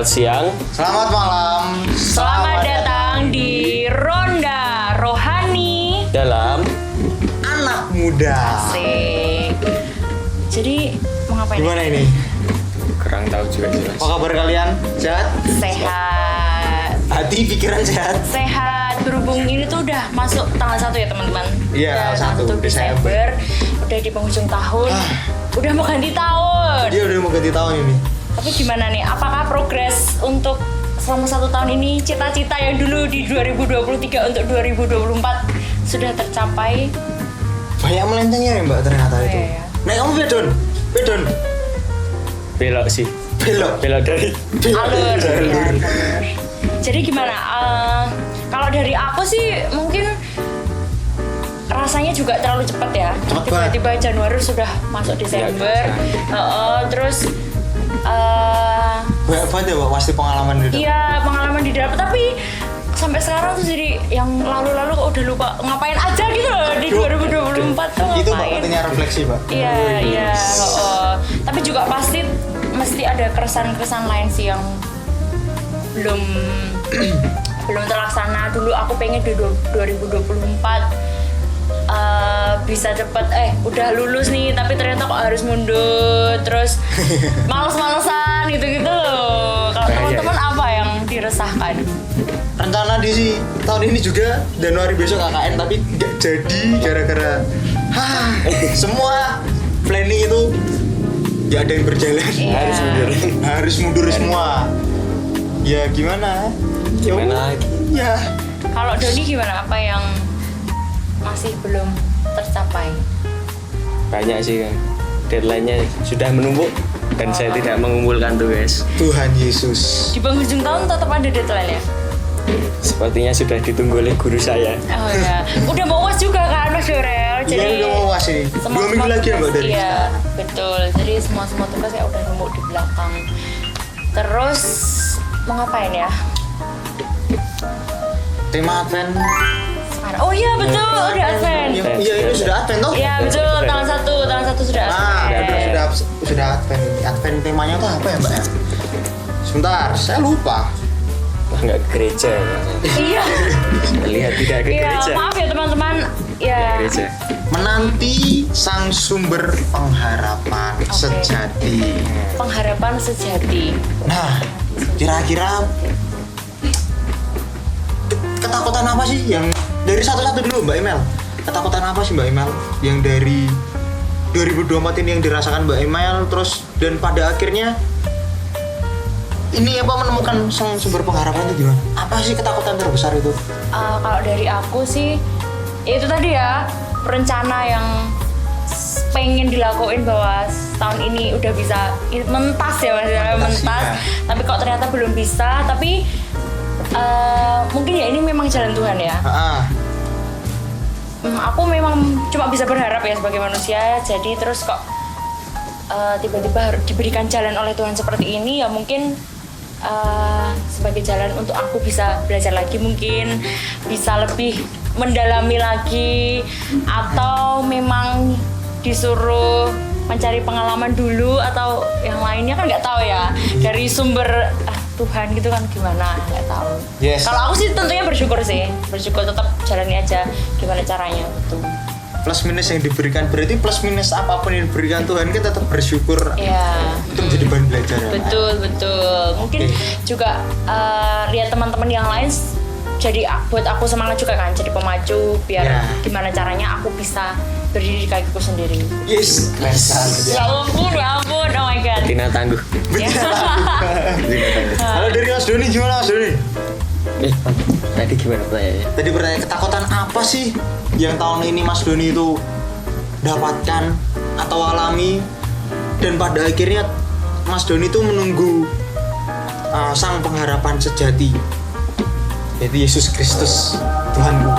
Selamat siang. Selamat malam. Selamat datang di Ronda Rohani Dalam Anak Muda. Asik. Jadi mau ngapain? Gimana ini? kurang tahu juga jelas. Apa kabar kalian? Sehat? Sehat. Hati, pikiran sehat? Sehat. Berhubung ini tuh udah masuk tanggal 1 ya teman-teman. Iya, Udah 1 Desember. Udah di penghujung tahun. Udah mau ganti tahun. Dia udah mau ganti tahun ini. Tapi gimana nih? Apakah progres untuk selama 1 tahun ini cita-cita yang dulu di 2023 untuk 2024 sudah tercapai? Banyak melencengnya ya Mbak ternyata itu. Iya. Nah kamu bedon? Bedon? Belok sih. Belok? Belok dari Alur. Jalur. Iya, alur. Jadi gimana? Kalau dari aku sih mungkin rasanya juga terlalu cepat ya. Cepet Tiba-tiba Januari sudah masuk Desember. Terus Banyak banget ya Mbak pasti pengalaman di dalam. iya pengalaman di dalam. Tapi sampai sekarang tuh jadi yang lalu-lalu kok udah lupa ngapain aja gitu loh di 2024 tuh ngapain. Itu Mbak katanya refleksi Mbak. Iya. Tapi juga pasti mesti ada keresahan-keresahan lain sih yang belum belum terlaksana. Dulu aku pengen di 2024 bisa cepet udah lulus nih, tapi ternyata kok harus mundur terus males-malesan gitu-gitu loh. Kalau teman-teman apa yang diresahkan? Rencana di tahun ini juga Januari besok KKN tapi nggak jadi gara-gara semua planning itu nggak ada yang berjalan. Iya. Harus mundur semua. Ya gimana? Gimana lagi? Ya Kalau Doni gimana? Apa yang masih belum tercapai? Banyak sih kan. Deadline-nya sudah menumpuk dan saya tidak mengumpulkan tugas. Tuhan Yesus. Di penghujung tahun tetap ada deadline ya? Sepertinya sudah ditunggu oleh guru saya. Oh ya, udah mau UAS juga kan Mas Dorel? Iya udah mau UAS ini. 2 minggu lagi ya Mbak dari Iya, sekarang. betul. Jadi semua tugas ya udah numpuk di belakang. Terus mau ngapain ya? Tema Advent. Oh iya betul, udah Advent. Iya ini sudah Advent toh? Iya betul, tanggal 1 sudah Advent. Sudah Advent. Advent temanya tuh apa ya Mbak? Sebentar, saya lupa. Wah, nggak ke gereja. Iya. Lihat tidak ke Iya, gereja. maaf ya teman-teman. Ya. Gereja. Menanti sang sumber pengharapan sejati. Pengharapan sejati. Nah, kira-kira ketakutan apa sih yang dari satu-satu dulu Mbak Emel? Ketakutan apa sih Mbak Emel yang dari 2024 ini yang dirasakan Mbak Emel terus dan pada akhirnya ini apa menemukan sang sumber pengharapan itu gimana? Apa sih ketakutan terbesar itu? Kalau dari aku sih ya itu tadi ya, rencana yang pengen dilakuin bahwa tahun ini udah bisa mentas ya Mas, mentas. Ya. Tapi kok ternyata belum bisa, tapi mungkin ya ini memang jalan Tuhan ya. Aku memang cuma bisa berharap ya sebagai manusia. Jadi terus kok tiba-tiba diberikan jalan oleh Tuhan seperti ini, ya mungkin sebagai jalan untuk aku bisa belajar lagi, mungkin bisa lebih mendalami lagi, atau memang disuruh mencari pengalaman dulu atau yang lainnya kan nggak tahu ya dari sumber Tuhan gitu kan gimana, nggak tahu. Yes. Kalau aku sih tentunya bersyukur tetap jalani aja gimana caranya gitu. Plus minus yang diberikan berarti plus minus apapun yang diberikan Tuhan kita tetap bersyukur. Iya. Itu menjadi bahan belajar ya. Betul. Mungkin juga lihat teman-teman yang lain jadi buat aku semangat juga kan, jadi pemacu biar gimana caranya aku bisa berdiri di kakiku sendiri. Yes. Keren sekali. Ya ampun, oh my god. Tina tangguh. Kalau dari Mas Doni gimana Mas Doni? Tadi gimana pertanyaannya? Tadi bertanya ketakutan apa sih yang tahun ini Mas Doni itu dapatkan atau alami dan pada akhirnya Mas Doni itu menunggu sang pengharapan sejati yaitu Yesus Kristus Tuhanku.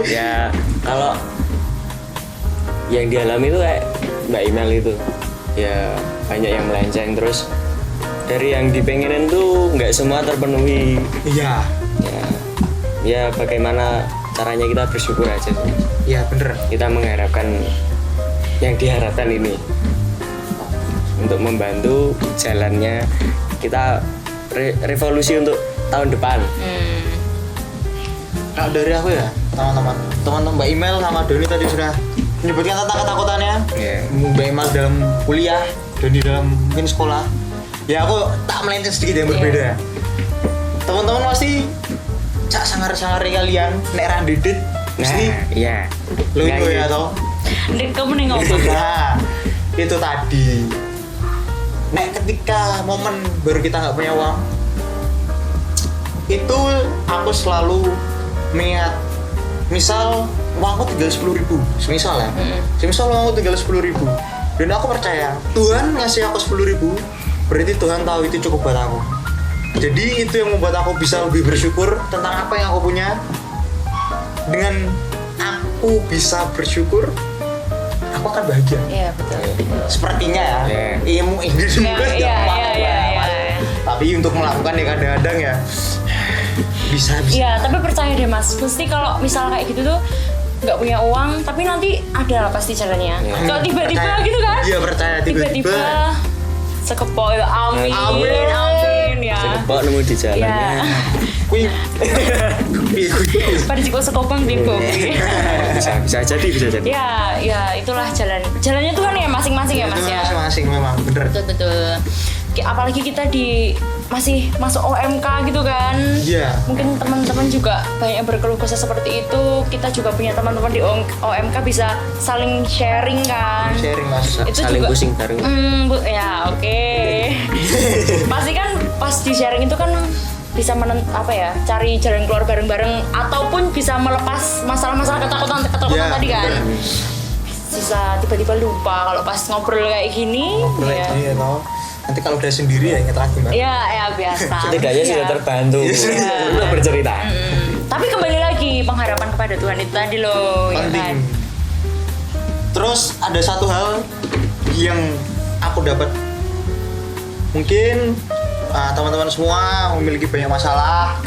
Ya kalau yang dialami itu kayak Mbak Imel itu ya banyak yang melenceng, terus dari yang dipengenin tuh nggak semua terpenuhi. Iya. Ya bagaimana caranya kita bersyukur aja sih. Iya bener. Kita mengharapkan yang diharapkan ini untuk membantu jalannya kita revolusi untuk tahun depan. Kalau dari aku ya teman-teman Mbak Email sama Doni tadi sudah menyebutkan tentang ketakutannya. Mbak Email dalam kuliah, Doni dalam mungkin sekolah. Ya aku tak melenceng sedikit yang berbeda. Teman-teman pasti cak sangar-sangar kalian nek ra didit mesti Iya. lu itu ya toh. Ndek kamu nih ngomong. Nah, itu tadi. Nek ketika momen baru kita nggak punya uang, itu aku selalu mengingat, misal uangku tinggal 10.000, semisal ya, semisal uangku tinggal 10.000, dan aku percaya Tuhan ngasih aku 10.000, berarti Tuhan tahu itu cukup buat aku. Jadi itu yang membuat aku bisa lebih bersyukur tentang apa yang aku punya. Dengan aku bisa bersyukur, aku akan bahagia. Iya betul. Sepertinya ya. Ilmu Inggris Iya, juga iya, gampang. iya. Tapi untuk melakukan ya kadang-kadang ya bisa. Iya, tapi percaya deh Mas, mesti kalau misal kayak gitu tuh nggak punya uang, tapi nanti ada lah pasti jalannya. Kalau tiba-tiba Percaya. gitu kan? Iya percaya tiba-tiba. Sekepok itu, amin. Amin, amin ya. Sekepok nemu di jalannya. Ya. Kui. Pada jiko sekopang di kopi. bisa jadi. Ya, itulah jalannya Tuhan ya masing-masing ya Mas Itu ya. masing-masing memang bener. Betul. Apalagi kita masih masuk OMK gitu kan. Iya. Mungkin teman-teman juga banyak yang berkeluh kesah seperti itu. Kita juga punya teman-teman di OMK bisa saling sharing kan. Sharing mas. Itu Saling juga pusing bareng. Ya oke. Pasti kan pas di sharing itu kan bisa cari jalan keluar bareng-bareng ataupun bisa melepas masalah-masalah ketakutan Ya, tadi kan. bener. Bisa tiba-tiba lupa kalau pas ngobrol kayak gini. Ya. Iya tau. Nanti kalau udah sendiri ya inget lagi mbak. Ya biasa. Setidaknya Ya. sudah terbantu untuk bercerita. Tapi kembali lagi pengharapan kepada Tuhan itu tadi loh, ya Penting. kan? Terus ada satu hal yang aku dapat. Mungkin teman-teman semua memiliki banyak masalah.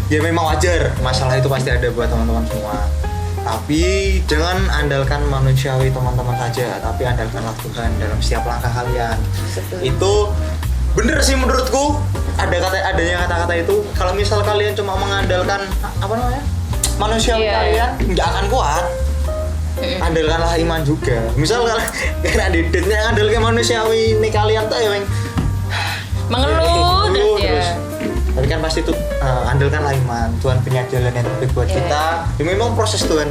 Ya memang wajar, masalah itu pasti ada buat teman-teman semua. Tapi jangan andalkan manusiawi teman-teman saja, tapi andalkanlah Tuhan dalam setiap langkah kalian. Betul. Itu bener sih menurutku. Adanya kata-kata itu. Kalau misal kalian cuma mengandalkan manusiawi Iya. kalian, nggak akan kuat. Andalkanlah iman juga. Misal kalian diditnya andalkan manusiawi nih kalian tuh yang Mengeluh terus ya. tapi kan pasti tuh andalkanlah iman. Tuhan punya jalan yang terbaik buat kita. Ya memang proses Tuhan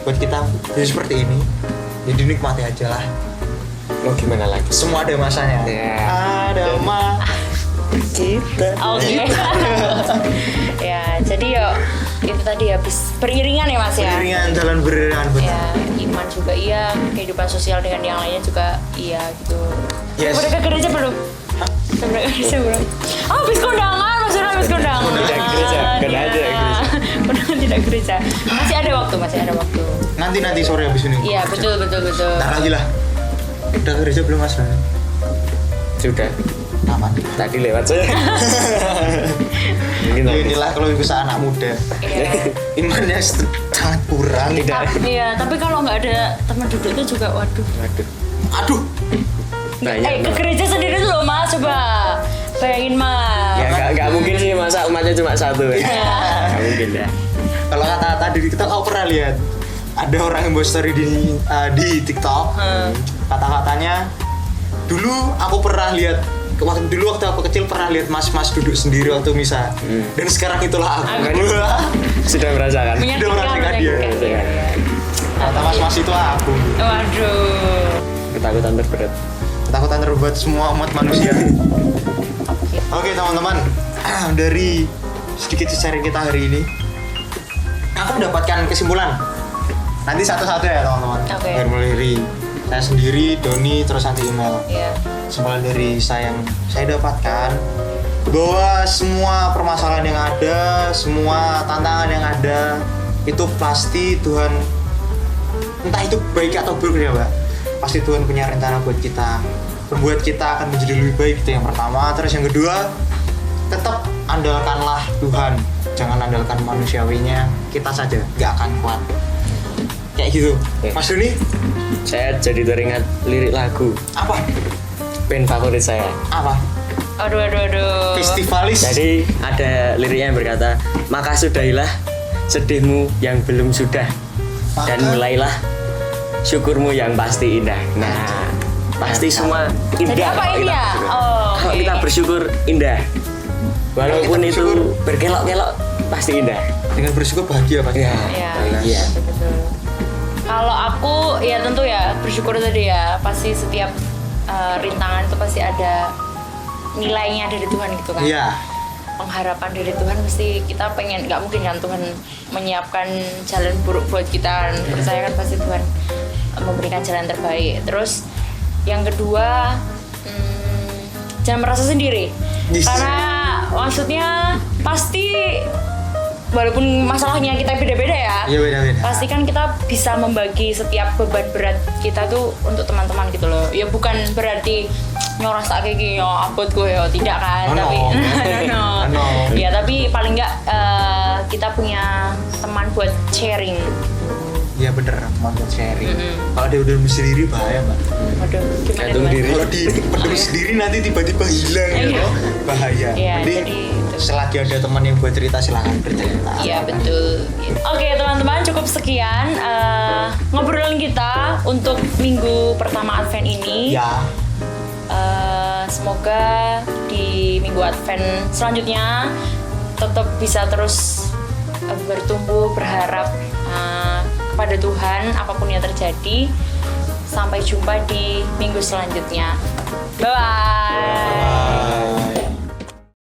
buat kita jadi seperti ini. Jadi nikmati aja lah. Mau gimana lagi? Semua ada masanya. Ada kita. Oke. Ya, jadi itu tadi beriringan ya Mas ya. Beriringan benar. Ya, iman juga iya, kehidupan sosial dengan yang lainnya juga iya gitu. Yes. Udah ke gereja belum? Udah ke gereja belum? Habis kondangan, maksudnya habis kondangan. Tidak gereja, karena ada gereja. Kondangan tidak gereja. Masih ada waktu. Nanti sore habis ini. Iya, betul. Ntar lagi lah. Udah ke gereja belum Mas? Sudah. Aman. Tadi lewat saja. Mungkin Ya, nanti. inilah kalau bisa anak muda. Iya. Imannya sangat kurang. Iya, tapi kalau nggak ada teman duduknya juga, waduh. Aduh. Banyak. Ke gereja sendiri loh Mas, coba bayangin Mas. Ya nggak mungkin sih masa umatnya cuma satu ya. Nggak mungkin ya. Kalau kata tadi di TikTok aku pernah lihat ada orang yang buat story di TikTok. Kata-katanya dulu aku pernah lihat waktu aku kecil pernah lihat mas-mas duduk sendiri waktu misa. Dan sekarang itulah aku. Sudah merasakan. Udah merasakan dia. Iya. Kata mas-mas itu aku. Waduh. Ketakutan terberat. Ketakutan terbuat semua umat manusia. Oke teman-teman, dari sedikit sharing kita hari ini, aku mendapatkan kesimpulan. Nanti satu-satu ya teman-teman. Oke. Biar mulai dari saya sendiri, Doni, terus nanti email. Iya. Kesimpulan dari saya yang saya dapatkan bahwa semua permasalahan yang ada, semua tantangan yang ada, itu pasti Tuhan, entah itu baik atau buruk ya Mbak, pasti Tuhan punya rencana buat kita, membuat kita akan menjadi lebih baik. Itu yang pertama. Terus yang kedua, tetap andalkanlah Tuhan, jangan andalkan manusiawinya. Kita saja nggak akan kuat kayak gitu. Ya. Mas Doni, Saya jadi teringat lirik lagu. apa? band favorit saya. Apa? Aduh. Festivalis. Jadi ada liriknya yang berkata, maka sudahilah sedihmu yang belum sudah, dan Maka- mulailah syukurmu yang pasti indah. Nah, pasti semua indah. Jadi apa kalau ini kita ya? bersyukur. Oh, Kalau oke. kita bersyukur indah, walaupun Kalau kita itu bersyukur. berkelok-kelok pasti indah. Dengan bersyukur bahagia pasti. Ya, Iya. Betul. Kalau aku ya tentu ya bersyukur tadi ya, pasti setiap rintangan itu pasti ada nilainya dari Tuhan gitu kan. Iya. Pengharapan dari Tuhan pasti kita pengen, nggak mungkin kan Tuhan menyiapkan jalan buruk buat kita kan. Percaya kan pasti Tuhan memberikan jalan terbaik. Terus yang kedua, jangan merasa sendiri. Yes. Karena maksudnya pasti walaupun masalahnya kita beda-beda ya, Iya, beda-beda. pasti kan kita bisa membagi setiap beban berat kita tuh untuk teman-teman gitu loh. Ya bukan berarti nyoras kayak gini ya abot gue ya, tidak kan. Oh, no. Tapi no. No. Ya tapi paling nggak kita punya teman buat sharing. Iya bener, mantul sharing. Mm-mm. Kalau dia udah sendiri bahaya mbak. Waduh, gimana Gantung tuh, Mas? diri. Kalau dipendam sendiri nanti tiba-tiba hilang Iya. ya, bahaya. Iya, Jadi jadi itu. selagi ada teman yang buat cerita silahkan bercerita. Iya betul. Oke teman-teman, cukup sekian ngobrolan kita untuk minggu pertama Advent ini. Ya. Semoga di minggu Advent selanjutnya tetap bisa terus bertumbuh, berharap kepada Tuhan apapun yang terjadi. Sampai jumpa di minggu selanjutnya. Bye.